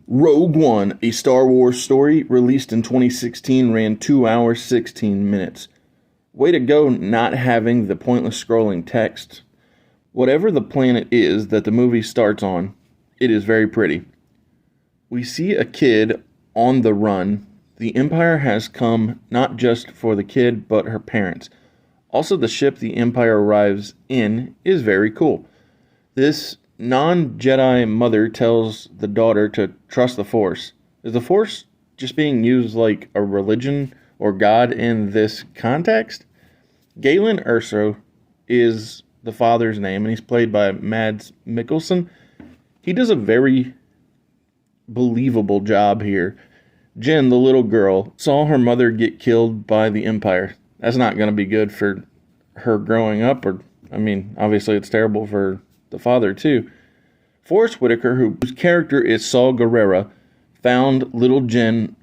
Rogue One, a Star Wars story, released in 2016, ran 2 hours 16 minutes. Way to go not having the pointless scrolling text. Whatever the planet is that the movie starts on, it is very pretty. We see a kid on the run. The Empire has come not just for the kid, but her parents. Also, the ship the Empire arrives in is very cool. This non-Jedi mother tells the daughter to trust the Force. Is the Force just being used like a religion or God in this context? Galen Erso is the father's name, and he's played by Mads Mikkelsen. He does a very believable job here. Jen, the little girl, saw her mother get killed by the Empire. That's not going to be good for her growing up, obviously it's terrible for the father too. Forrest Whitaker, whose character is Saul Guerrera, found little Jen.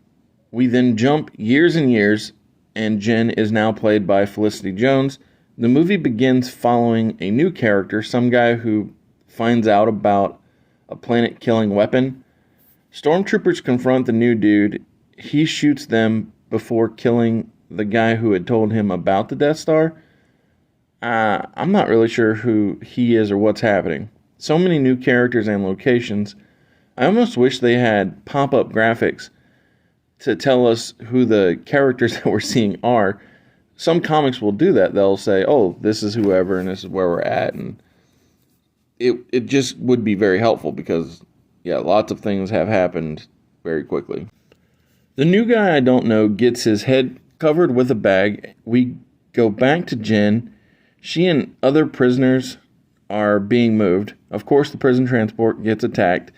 We then jump years and years, and Jen is now played by Felicity Jones. The movie begins following a new character, some guy who finds out about a planet-killing weapon. Stormtroopers confront the new dude. He shoots them before killing the guy who had told him about the Death Star. I'm not really sure who he is or what's happening. So many new characters and locations. I almost wish they had pop-up graphics to tell us who the characters that we're seeing are. Some comics will do that. They'll say, oh, this is whoever and this is where we're at. And it just would be very helpful because, yeah, lots of things have happened very quickly. The new guy I don't know gets his head covered with a bag. We go back to Jen. She and other prisoners are being moved. Of course, the prison transport gets attacked.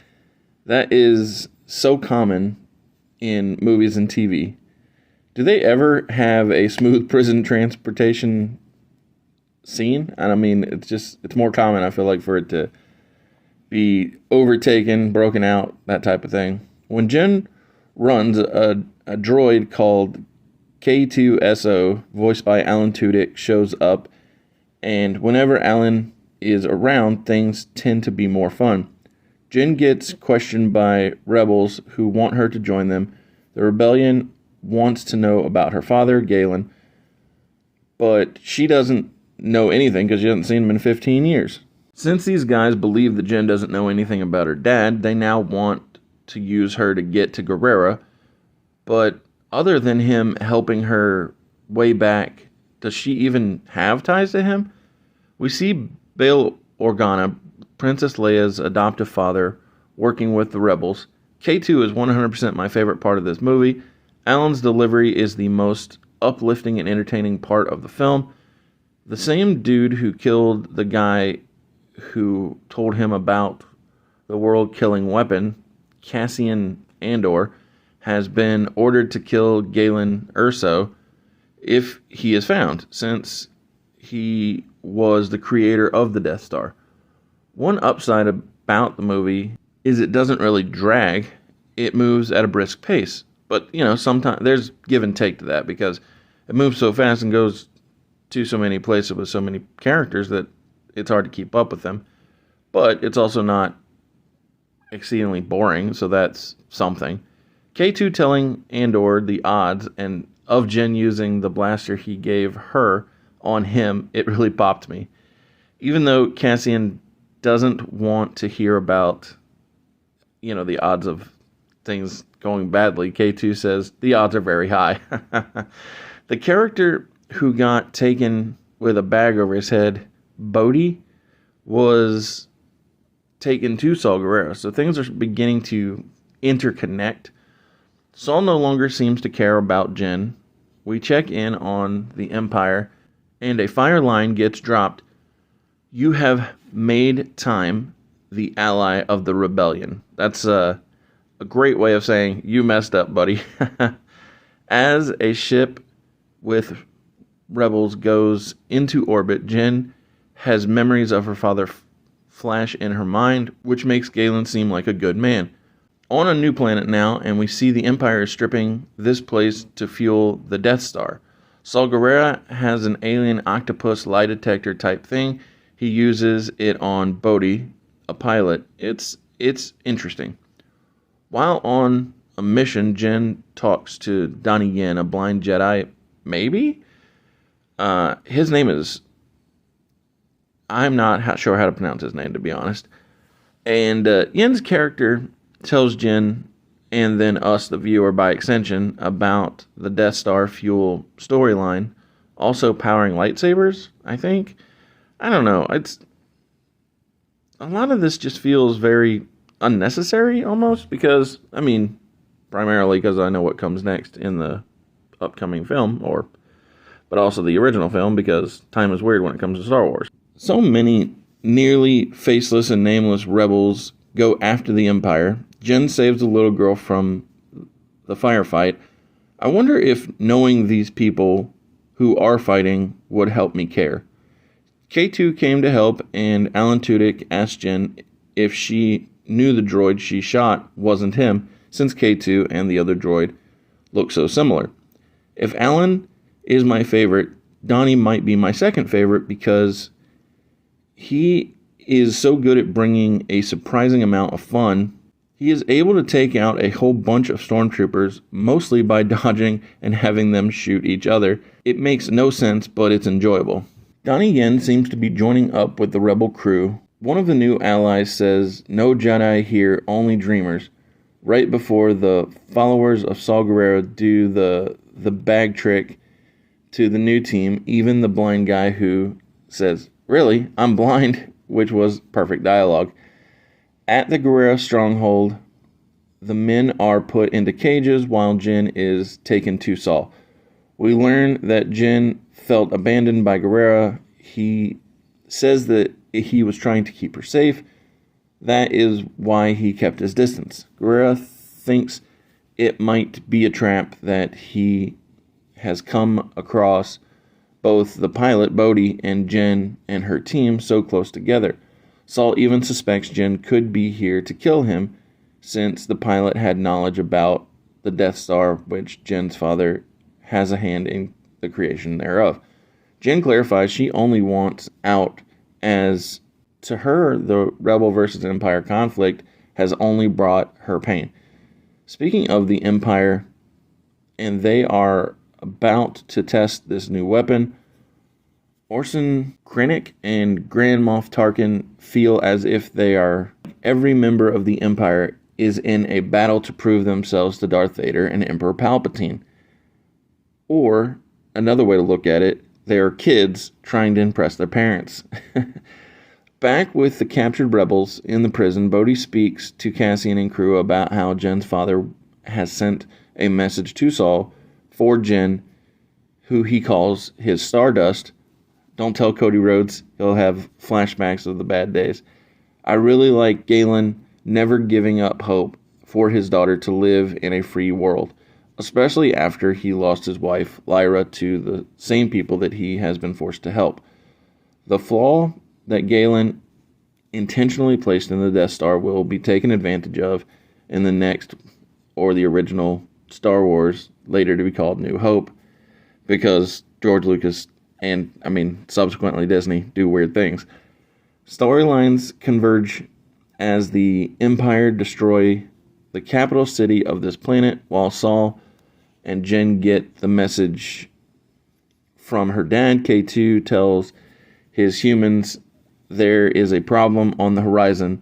That is so common in movies and TV. Do they ever have a smooth prison transportation scene? It's more common, I feel like, for it to be overtaken, broken out, that type of thing. When Jen runs, a droid called K2SO, voiced by Alan Tudyk, shows up. And whenever Alan is around, things tend to be more fun. Jen gets questioned by rebels who want her to join them. The rebellion wants to know about her father, Galen, but she doesn't know anything because she hasn't seen him in 15 years. Since these guys believe that Jen doesn't know anything about her dad, they now want to use her to get to Guerrera. But other than him helping her way back, does she even have ties to him? We see Bail Organa, Princess Leia's adoptive father, working with the rebels. K2 is 100% my favorite part of this movie. Alan's delivery is the most uplifting and entertaining part of the film. The same dude who killed the guy who told him about the world-killing weapon, Cassian Andor, has been ordered to kill Galen Erso if he is found, since he was the creator of the Death Star. One upside about the movie is it doesn't really drag. It moves at a brisk pace. But, sometimes there's give and take to that because it moves so fast and goes to so many places with so many characters that it's hard to keep up with them. But it's also not exceedingly boring, so that's something. K2 telling Andor the odds and of Jen using the blaster he gave her on him, it really popped me. Even though Cassian doesn't want to hear about, the odds of things going badly, K2 says the odds are very high. The character who got taken with a bag over his head, Bodhi, was taken to Saul Guerrera. So things are beginning to interconnect. Saul no longer seems to care about Jen. We check in on the Empire, and a fire line gets dropped. You have made time the ally of the rebellion. That's a great way of saying you messed up, buddy. As a ship with rebels goes into orbit, Jen has memories of her father flash in her mind, which makes Galen seem like a good man. on a new planet now, and we see the Empire is stripping this place to fuel the Death Star. Saul Guerrera has an alien octopus lie detector type thing. He uses it on Bodhi, a pilot. It's interesting. While on a mission, Jin talks to Donnie Yen, a blind Jedi, maybe? His name is... I'm not sure how to pronounce his name, to be honest. And Yen's character tells Jin, and then us, the viewer, by extension, about the Death Star fuel storyline, also powering lightsabers, I think. I don't know. It's a lot of this just feels very unnecessary, almost, because, I mean, primarily because I know what comes next in the upcoming film, but also the original film, because time is weird when it comes to Star Wars. So many nearly faceless and nameless rebels go after the Empire. Jin saves a little girl from the firefight. I wonder if knowing these people who are fighting would help me care. K2 came to help, and Alan Tudyk asked Jin if she knew the droid she shot wasn't him, since K2 and the other droid look so similar. If Alan is my favorite, Donnie might be my second favorite, because he is so good at bringing a surprising amount of fun. He is able to take out a whole bunch of stormtroopers, mostly by dodging and having them shoot each other. It makes no sense, but it's enjoyable. Donnie Yen seems to be joining up with the rebel crew. One of the new allies says, "No Jedi here, only dreamers," right before the followers of Saul Guerrero do the bag trick to the new team, even the blind guy who says, "Really? I'm blind," which was perfect dialogue. At the Guerrero stronghold, the men are put into cages while Jin is taken to Saul. We learn that Jin felt abandoned by Guerrero. He says that he was trying to keep her safe. That is why he kept his distance. Guerrero thinks it might be a trap that he has come across both the pilot, Bodhi, and Jin and her team so close together. Saul even suspects Jin could be here to kill him, since the pilot had knowledge about the Death Star, which Jin's father has a hand in the creation thereof. Jin clarifies she only wants out, as to her, the Rebel versus Empire conflict has only brought her pain. Speaking of the Empire, and they are about to test this new weapon, Orson Krennic and Grand Moff Tarkin feel as if every member of the Empire is in a battle to prove themselves to Darth Vader and Emperor Palpatine. Or, another way to look at it, they are kids trying to impress their parents. Back with the captured rebels in the prison, Bodhi speaks to Cassian and crew about how Jin's father has sent a message to Saul for Jin, who he calls his Stardust. Don't tell Cody Rhodes, he'll have flashbacks of the bad days. I really like Galen never giving up hope for his daughter to live in a free world, especially after he lost his wife, Lyra, to the same people that he has been forced to help. The flaw that Galen intentionally placed in the Death Star will be taken advantage of in the next, or the original, Star Wars, later to be called New Hope, because George Lucas and, subsequently Disney, do weird things. Storylines converge as the Empire destroy the capital city of this planet, while Saul and Jin get the message from her dad. K2 tells his humans there is a problem on the horizon,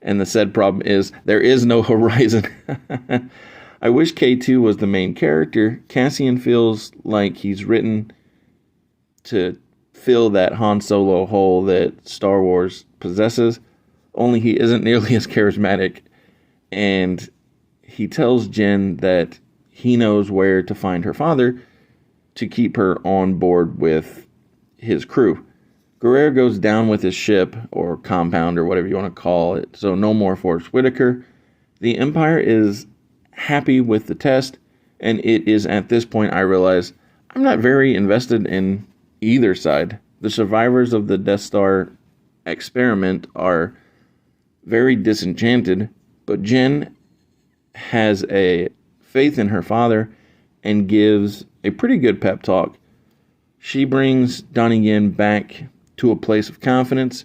and the said problem is there is no horizon. I wish K2 was the main character. Cassian feels like he's written to fill that Han Solo hole that Star Wars possesses, only he isn't nearly as charismatic, and he tells Jin that he knows where to find her father to keep her on board with his crew. Guerrero goes down with his ship, or compound, or whatever you want to call it, so no more Forrest Whitaker. The Empire is happy with the test, and it is at this point I realize I'm not very invested in either side. The survivors of the Death Star experiment are very disenchanted, but Jin has a faith in her father and gives a pretty good pep talk. She brings Donnie Yen back to a place of confidence.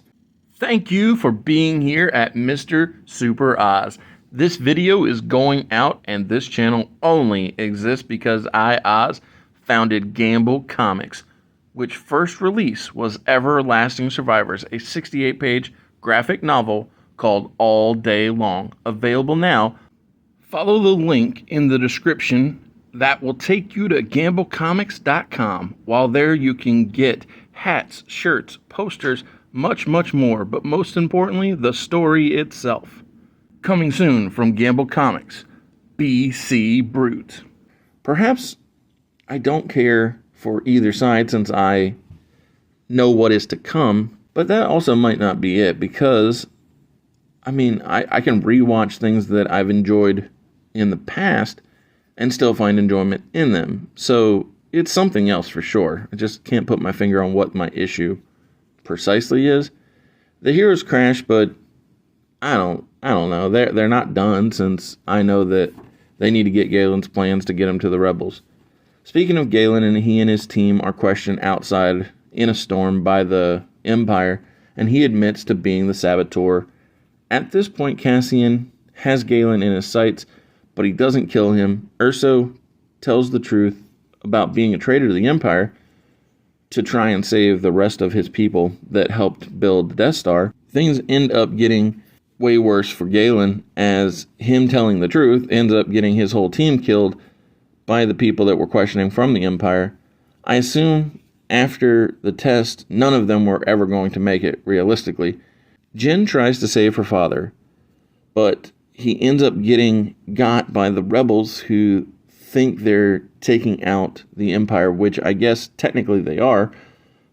Thank you for being here at Mr. Super Oz. This video is going out, and this channel only exists because I, Oz, founded Gamble Comics, which first release was Everlasting Survivors, a 68-page graphic novel called All Day Long. Available now. Follow the link in the description that will take you to gamblecomics.com. While there, you can get hats, shirts, posters, much more, but most importantly, the story itself. Coming soon from Gamble Comics, BC Brute. Perhaps I don't care for either side since I know what is to come, but that also might not be it, because I can rewatch things that I've enjoyed in the past and still find enjoyment in them. So it's something else for sure. I just can't put my finger on what my issue precisely is. The heroes crash, but I don't know. They're not done, since I know that they need to get Galen's plans to get him to the rebels. Speaking of Galen, and he and his team are questioned outside in a storm by the Empire, and he admits to being the saboteur. At this point, Cassian has Galen in his sights, but he doesn't kill him. Erso tells the truth about being a traitor to the Empire to try and save the rest of his people that helped build the Death Star. Things end up getting way worse for Galen, as him telling the truth ends up getting his whole team killed by the people that were questioning from the Empire. I assume after the test, none of them were ever going to make it, realistically. Jyn tries to save her father, but he ends up getting got by the rebels, who think they're taking out the Empire, which I guess technically they are,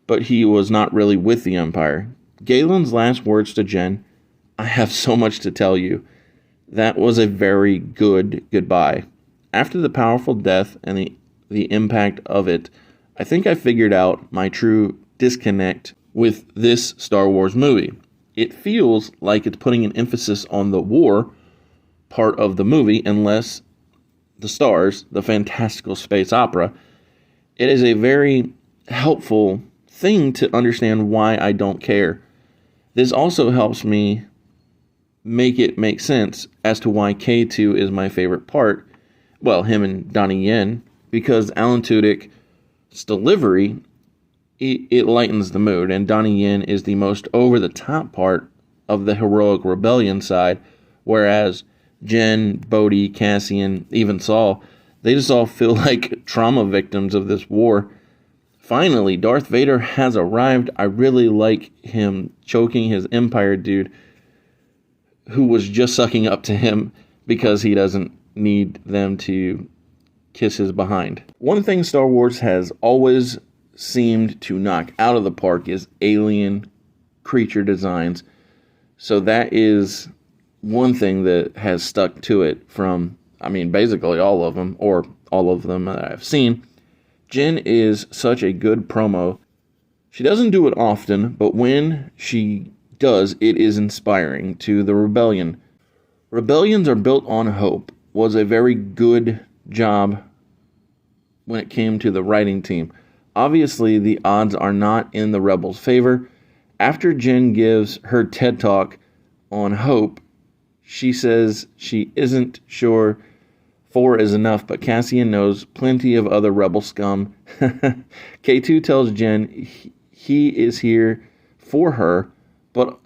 but he was not really with the Empire. Galen's last words to Jyn: "I have so much to tell you." That was a very good goodbye. After the powerful death and the impact of it, I think I figured out my true disconnect with this Star Wars movie. It feels like it's putting an emphasis on the war part of the movie, and less the stars, the fantastical space opera. It is a very helpful thing to understand why I don't care. This also helps me make it make sense as to why K2 is my favorite part. Well, him and Donnie Yen, because Alan Tudyk's delivery, it lightens the mood, and Donnie Yen is the most over-the-top part of the heroic rebellion side, whereas Jyn, Bodhi, Cassian, even Saul, they just all feel like trauma victims of this war. Finally, Darth Vader has arrived. I really like him choking his Empire dude, who was just sucking up to him because he doesn't need them to kiss his behind. One thing Star Wars has always seemed to knock out of the park is alien creature designs. So that is one thing that has stuck to it from, basically all of them, or all of them that I've seen. Jyn is such a good promo. She doesn't do it often, but when she does, it is inspiring to the rebellion. Rebellions are built on hope was a very good job when it came to the writing team. Obviously, the odds are not in the rebels' favor. After Jyn gives her TED Talk on hope, she says she isn't sure 4 is enough, but Cassian knows plenty of other rebel scum. K2 tells Jyn he is here for her, but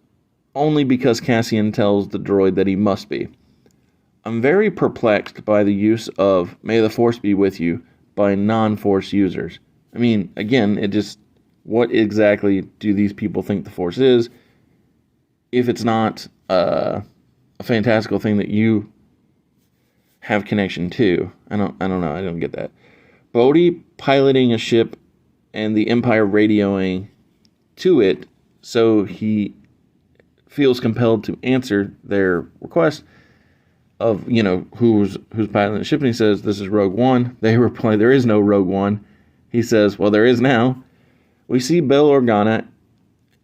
only because Cassian tells the droid that he must be. I'm very perplexed by the use of "May the Force be with you" by non-Force users. Again, what exactly do these people think the Force is, if it's not a fantastical thing that you have connection to? I don't know. I don't get that. Bodhi piloting a ship and the Empire radioing to it, so he feels compelled to answer their request of, who's piloting the ship, and he says, "This is Rogue One." They reply, "There is no Rogue One." He says, "Well, there is now." We see Bail Organa,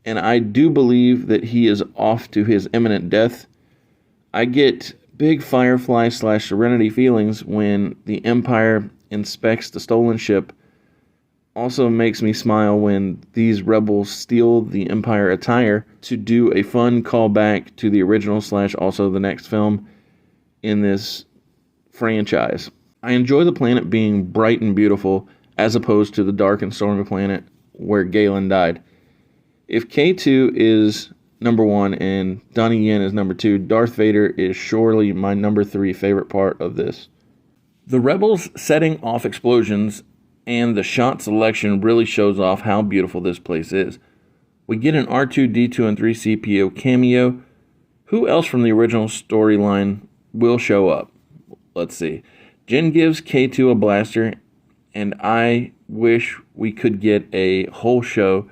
and I do believe that he is off to his imminent death. I get big Firefly / Serenity feelings when the Empire inspects the stolen ship. Also makes me smile when these rebels steal the Empire attire to do a fun callback to the original / also the next film in this franchise. I enjoy the planet being bright and beautiful as opposed to the dark and stormy planet where Galen died. If K2 is number 1 and Donnie Yen is number 2, Darth Vader is surely my number 3 favorite part of this. The rebels setting off explosions and the shot selection really shows off how beautiful this place is. We get an R2-D2 and 3CPO cameo. Who else from the original storyline will show up? Let's see. Jyn gives K2 a blaster, and I wish we could get a whole show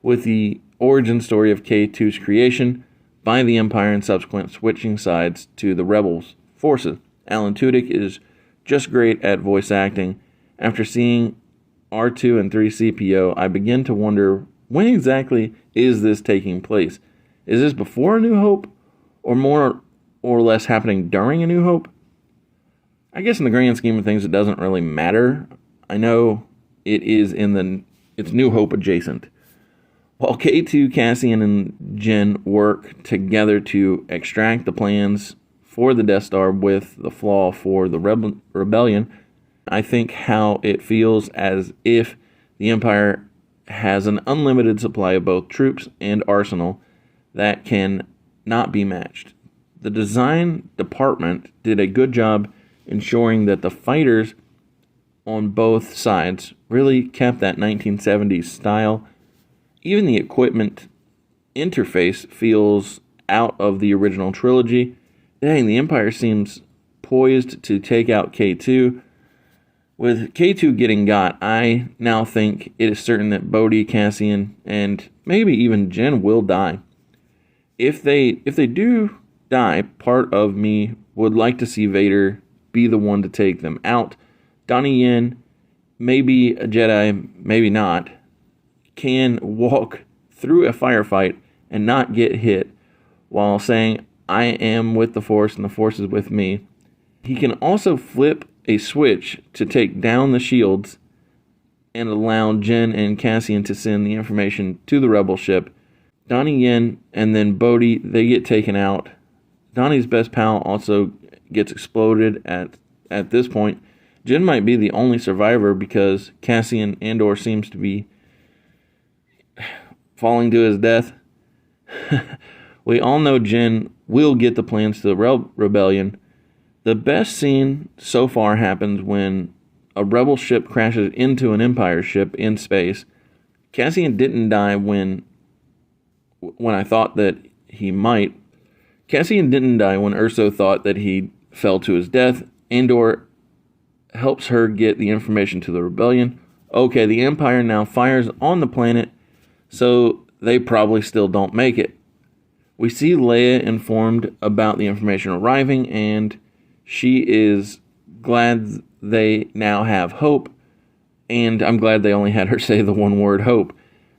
with the origin story of K2's creation by the Empire and subsequent switching sides to the Rebels forces. Alan Tudyk is just great at voice acting. After seeing R2 and 3CPO, I begin to wonder, when exactly is this taking place? Is this before A New Hope, or more or less happening during A New Hope? I guess in the grand scheme of things, it doesn't really matter. I know it's New Hope adjacent. While K2, Cassian, and Jyn work together to extract the plans for the Death Star with the flaw for the rebellion, I think how it feels as if the Empire has an unlimited supply of both troops and arsenal that can not be matched. The design department did a good job ensuring that the fighters on both sides really kept that 1970s style. Even the equipment interface feels out of the original trilogy. Dang, the Empire seems poised to take out K2. With K2 getting got, I now think it is certain that Bodhi, Cassian, and maybe even Jyn will die. If they do die, part of me would like to see Vader be the one to take them out. Donnie Yen, maybe a Jedi, maybe not, can walk through a firefight and not get hit while saying, "I am with the Force and the Force is with me." He can also flip a switch to take down the shields and allow Jyn and Cassian to send the information to the rebel ship. Donnie Yen and then Bodhi, they get taken out. Donnie's best pal also gets exploded at this point. Jyn might be the only survivor because Cassian Andor seems to be falling to his death. We all know Jyn will get the plans to the rebellion. The best scene so far happens when a rebel ship crashes into an Empire ship in space. Cassian didn't die when I thought that he might. Cassian didn't die when Erso thought that he fell to his death. Andor helps her get the information to the rebellion. Okay, the Empire now fires on the planet, so they probably still don't make it. We see Leia informed about the information arriving, and she is glad they now have hope, and I'm glad they only had her say the one word, hope.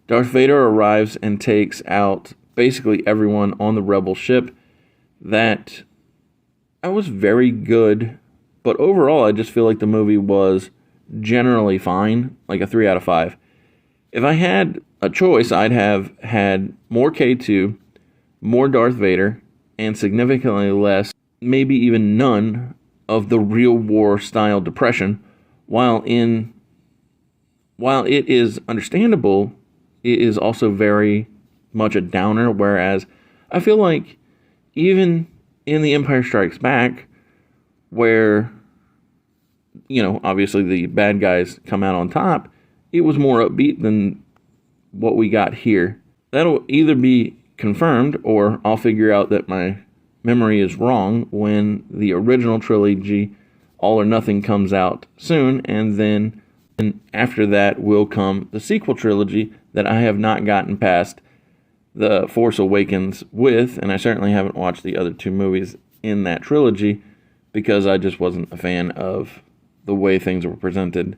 Darth Vader arrives and takes out basically everyone on the rebel ship. That was very good, but overall I just feel like the movie was generally fine, like a 3 out of 5. If I had a choice, I'd have had more K2, more Darth Vader, and significantly less, maybe even none, of the real war style depression. While it is understandable, it is also very much a downer, whereas I feel like even in The Empire Strikes Back, where, obviously the bad guys come out on top, it was more upbeat than what we got here. That'll either be confirmed, or I'll figure out that my memory is wrong when the original trilogy, All or Nothing, comes out soon, and then after that will come the sequel trilogy that I have not gotten past The Force Awakens with, and I certainly haven't watched the other 2 movies in that trilogy because I just wasn't a fan of the way things were presented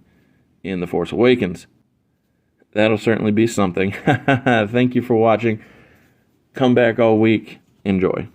in The Force Awakens. That'll certainly be something. Thank you for watching. Come back all week. Enjoy.